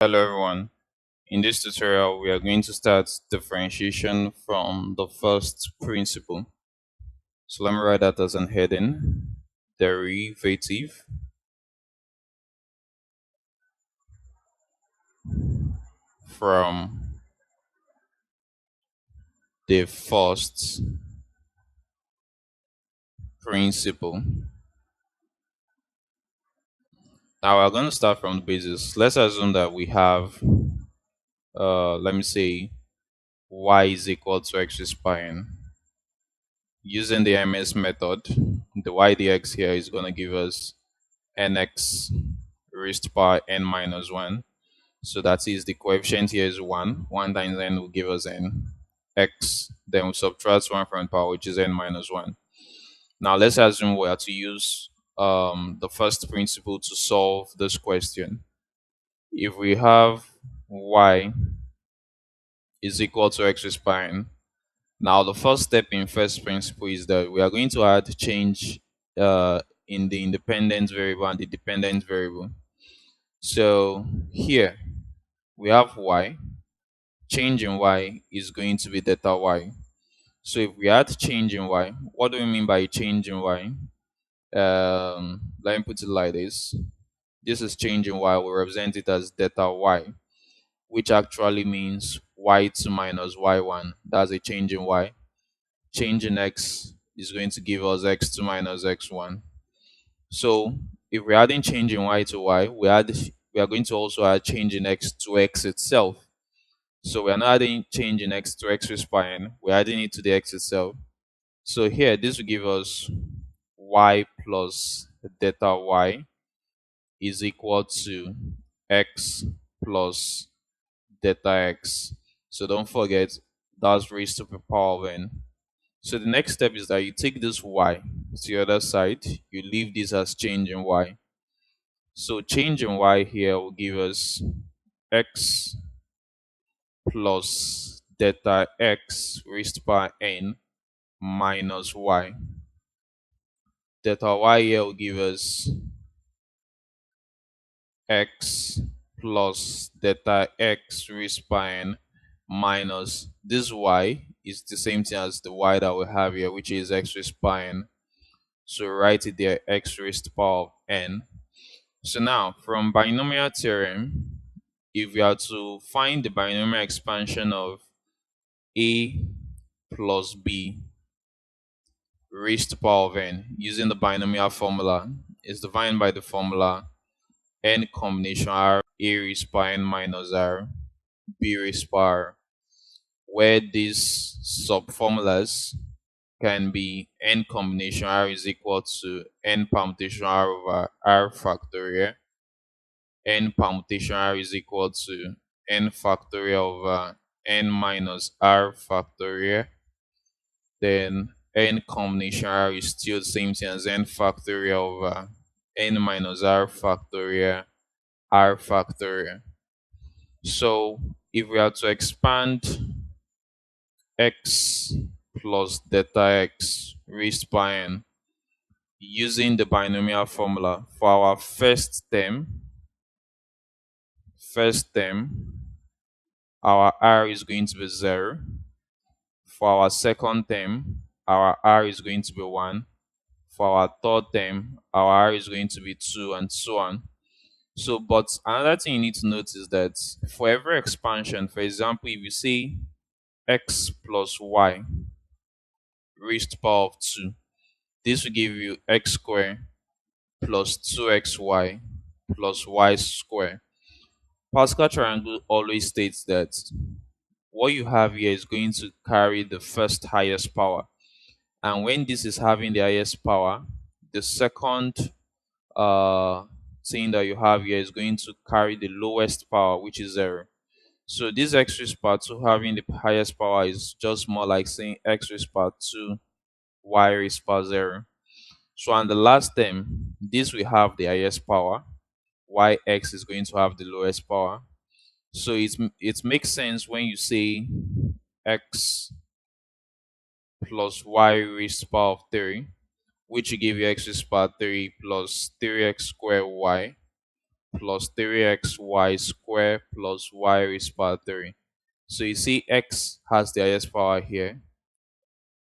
Hello everyone. In this tutorial, we are going to start differentiation from the first principle. So let me write that as an heading. Derivative from the first principle. Now we're going to start from the basis. Let's assume that we have, let me say, y is equal to x raised by n. Using the MS method, the y dx here is going to give us nx raised by n minus 1. So that is the coefficient here is 1. 1 times n will give us n x. Then we subtract 1 from the power, which is n minus 1. Now let's assume we are to use the first principle to solve this question. If we have y is equal to x raised by n, now the first step in first principle is that we are going to add change in the independent variable and the dependent variable. So here we have y. Change in y is going to be delta y. So if we add change in y, what do we mean by change in y? Let me put it like this. This is change in y. We represent it as delta y, which actually means y2 minus y1. That's a change in y. Change in x is going to give us x2 minus x1. So if we're adding change in y to y, we are going to also add change in x to x itself. So we are not adding change in x to x raised by n, we're adding it to the x itself. So here, this will give us y plus delta y is equal to x plus delta x. So don't forget, that's raised to the power of n. So the next step is that you take this y to the other side, you leave this as change in y. So change in y here will give us x plus delta x raised by n minus y. Delta y here will give us x plus delta x raised by n minus this y is the same thing as the y that we have here, which is x raised by n. So write it there, x raised to the power of n. So now from binomial theorem, if we are to find the binomial expansion of a plus b raised to the power of n using the binomial formula, is defined by the formula n combination r a raised by n minus r b raised by r, where these sub-formulas can be n combination r is equal to n permutation r over r factorial, n permutation r is equal to n factorial over n minus r factorial, then n combination r is still the same thing as n factorial over n minus r factorial r factorial. So if we are to expand x plus delta x raised by n using the binomial formula for our first term, our r is going to be 0. For our second term, our r is going to be 1. For our third term, our r is going to be 2, and so on. So, but another thing you need to note is that for every expansion, for example, if you say x plus y raised to the power of 2, this will give you x squared plus 2xy plus y squared. Pascal triangle always states that what you have here is going to carry the first highest power, and when this is having the highest power, the second thing that you have here is going to carry the lowest power, which is 0. So this x raised power 2 having the highest power is just more like saying x raised power 2 y raised power 0. So on the last term, this will have the highest power, yx is going to have the lowest power. So it makes sense when you say x plus y raised to the power of 3, which will give you x raised to the power 3 plus 3x squared y plus 3xy square plus y raised to power 3. So you see x has the highest power here,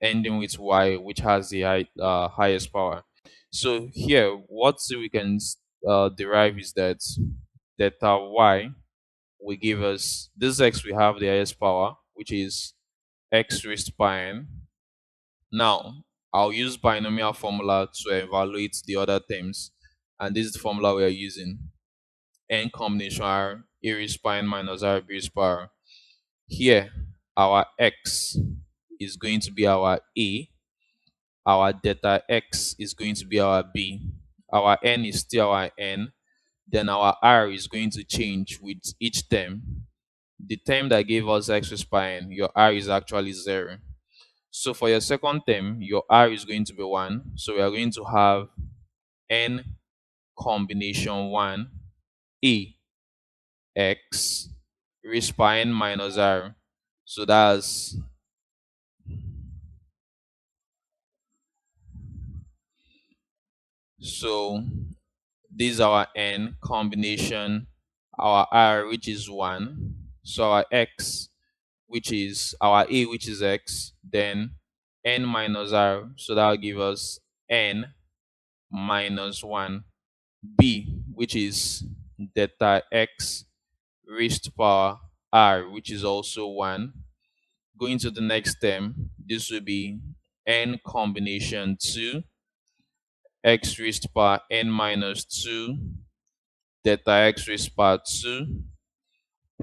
ending with y, which has the highest power. So here, what we can derive is that delta y will give us this x, we have the highest power, which is x raised to power n. Now, I'll use binomial formula to evaluate the other terms, and this is the formula we are using: n combination r a raised to power n minus r b raised to power. Here, our x is going to be our a, our delta x is going to be our b, our n is still our n, then our r is going to change with each term. The term that gave us x raised to power n, your r is actually 0. So for your second term, your r is going to be 1. So we are going to have n combination 1 a x raised to power n minus r. So that's so this is our n combination, our r which is 1, so our x which is our a which is x, then n minus r, so that will give us n minus 1, b which is delta x raised to power r which is also 1. Going to the next term, this will be n combination 2 x raised to power n minus 2 delta x raised to power 2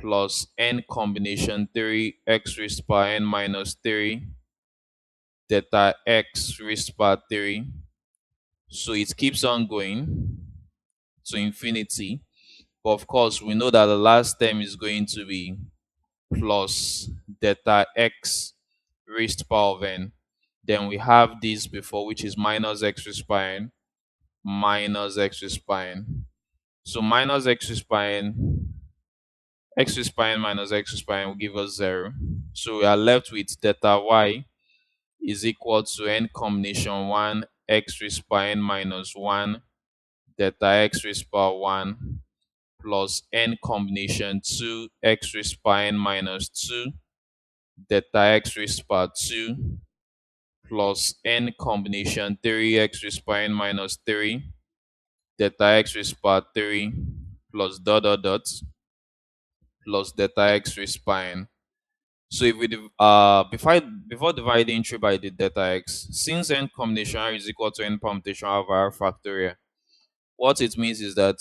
plus n combination 3 x raised to power n minus 3 delta x raised to power 3. So it keeps on going to infinity. But of course, we know that the last term is going to be plus delta x raised to power of n. Then we have this before, which is minus x raised to power n minus x raised to power n. So minus x raised to power n, x raised to power n minus x raised to power n will give us 0. So we are left with delta y is equal to n combination 1 x raised to power n minus 1 delta x raised to power 1 plus n combination 2 x raised to power n minus 2 delta x raised to power 2 plus n combination 3 x raised to power n minus 3 delta x raised to power 3 plus dot dot dot plus delta x raised to power n. So if we before dividing through by the delta x, since n combination r is equal to n permutation of r factorial, what it means is that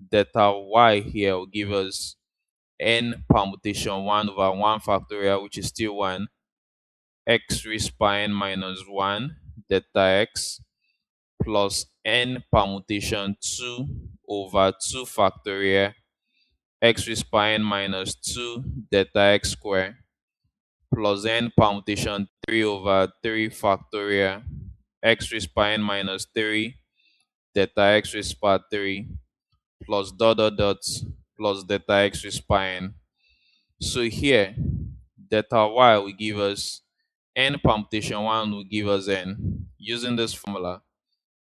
delta y here will give us n permutation 1 over 1 factorial, which is still 1, x raised to power n minus 1 delta x plus n permutation 2 over 2 factorial x raised to power n minus 2 delta x square plus n permutation 3 over 3 factorial x raised to power n minus 3 delta x raised to power 3 plus dot dot dot plus delta x raised to power n. So here, delta y will give us n permutation 1 will give us n. Using this formula,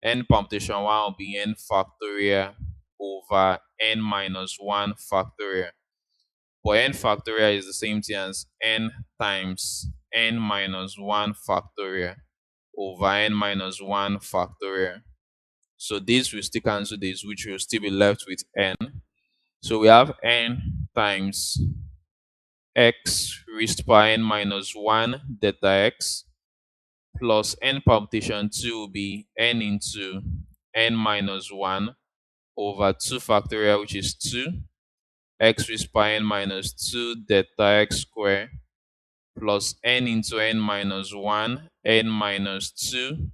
n permutation 1 will be n factorial over n minus 1 factorial. But n factorial is the same thing as n times n minus 1 factorial over n minus 1 factorial. So this will still cancel this, which will still be left with n. So we have n times x raised to power n minus 1 delta x plus n permutation 2 will be n into n minus 1 over 2 factorial, which is 2, x raised to power n minus 2 delta x square plus n into n minus 1 n minus 2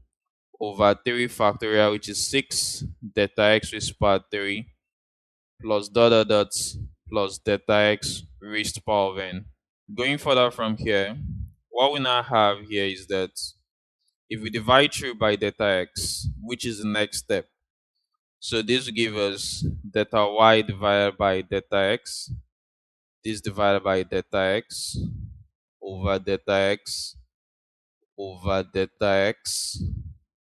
over 3 factorial, which is 6 delta x raised to power 3 plus dot dot dot plus delta x raised to power of n. Going further from here, what we now have here is that if we divide through by delta x, which is the next step, so this will give us delta y divided by delta x, this divided by delta x over delta x over delta x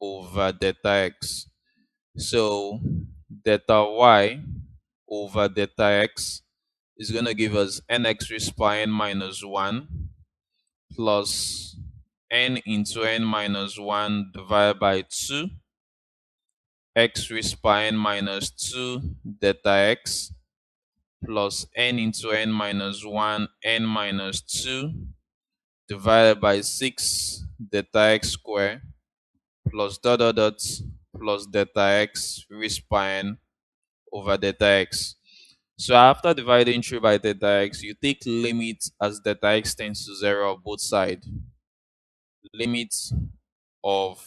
over delta x. So delta y over delta x is going to give us nx raised power n minus 1 plus n into n minus 1 divided by 2 x raised power n minus 2 delta x plus n into n minus 1 n minus 2 divided by 6 delta x square plus dot dot dot plus delta x raised power n over delta x. So after dividing through by delta x, you take limit as delta x tends to 0 on both sides. Limit of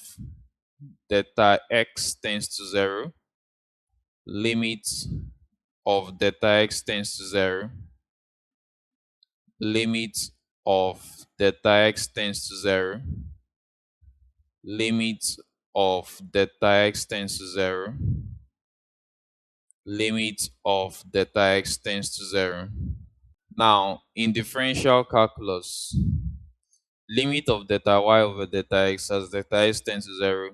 delta x tends to 0. Limit of delta x tends to 0. Limit of delta x tends to 0. Limit of delta x tends to 0. Limit of delta x tends to 0. Now, in differential calculus, limit of delta y over delta x as delta x tends to 0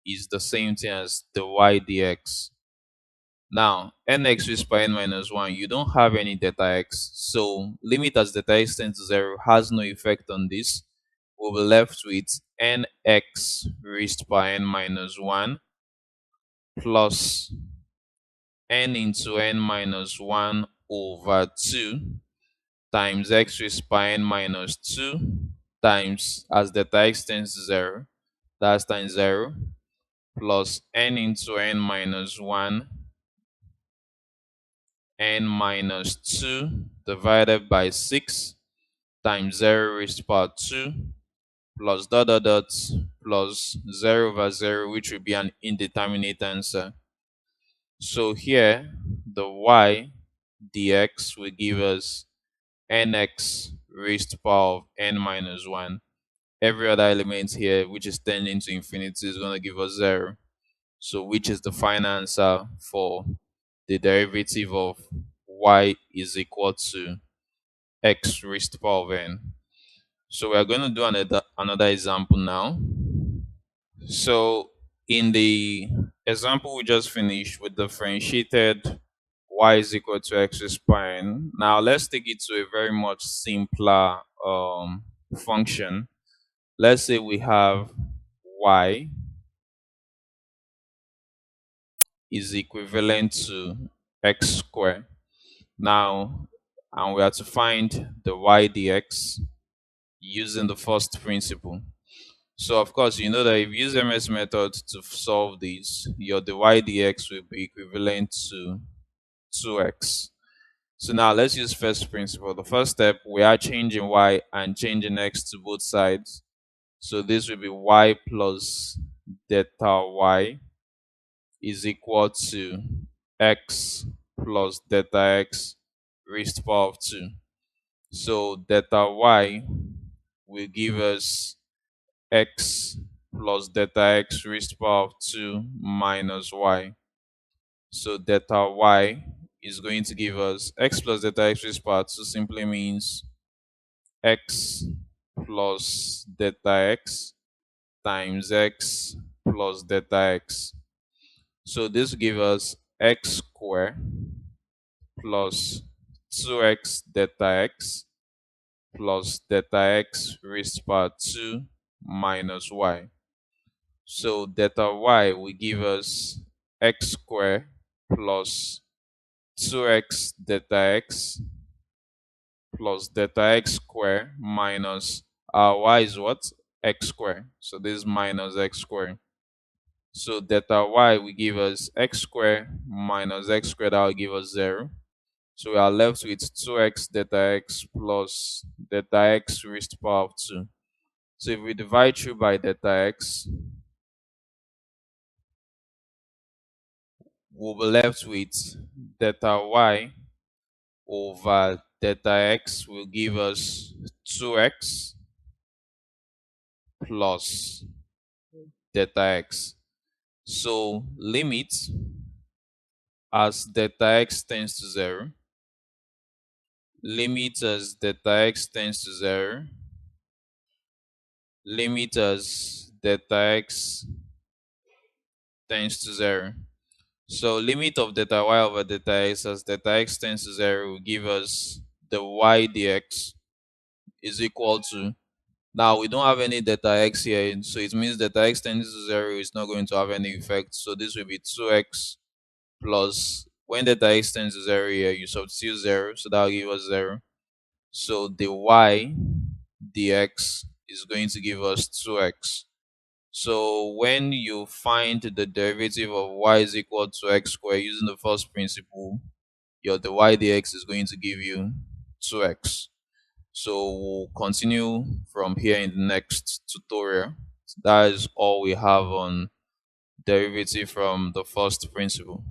is the same thing as the y dx. Now, nx raised by n minus 1, you don't have any delta x, so limit as delta x tends to 0 has no effect on this. We'll be left with nx raised by n minus 1 plus n into n minus 1 over 2 times x raised by n minus 2 times as delta x tends to 0, that's times 0, plus n into n minus 1 n minus 2 divided by 6 times 0 raised to power 2 plus dot dot dot plus 0 over 0, which will be an indeterminate answer. So here the y dx will give us nx raised to power of n minus 1. Every other element here which is tending to infinity is going to give us 0. So which is the final answer for the derivative of y is equal to x raised to power of n. So we are going to do another example now. So in the example we just finished, with differentiated y is equal to x raised power n. Now let's take it to a very much simpler function. Let's say we have y is equivalent to x squared. Now, and we have to find the y dx using the first principle. So of course, you know that if you use MS method to solve this, your the y dx will be equivalent to 2x. So now let's use first principle. The first step, we are changing y and changing x to both sides. So this will be y plus delta y is equal to x plus delta x raised to the power of 2. So delta y will give us x plus delta x raised to the power of 2 minus y. So delta y is going to give us x plus delta x raised to the power of 2 simply means x plus delta x times x plus delta x. So this will give us x squared plus 2x delta x plus delta x raised to the power 2 minus y. So delta y will give us x squared plus 2x delta x plus delta x squared minus y is what? X squared. So this is minus x squared. So delta y will give us x squared minus x squared, that will give us 0. So we are left with 2x delta x plus delta x raised to the power of 2. So if we divide through by delta x, we'll be left with delta y over delta x will give us 2x plus delta x. So limit as delta x tends to 0, limit as delta x tends to 0, limit as delta x tends to 0. So limit of delta y over delta x as delta x tends to 0 will give us the y dx is equal to, now we don't have any delta x here, so it means delta x tends to 0 is not going to have any effect. So this will be 2x plus, when delta x tends to 0 here, you substitute 0, so that will give us 0. So the y dx is going to give us 2x. So when you find the derivative of y is equal to x squared using the first principle, your the y dx is going to give you 2x. So we'll continue from here in the next tutorial. That is all we have on derivative from the first principle.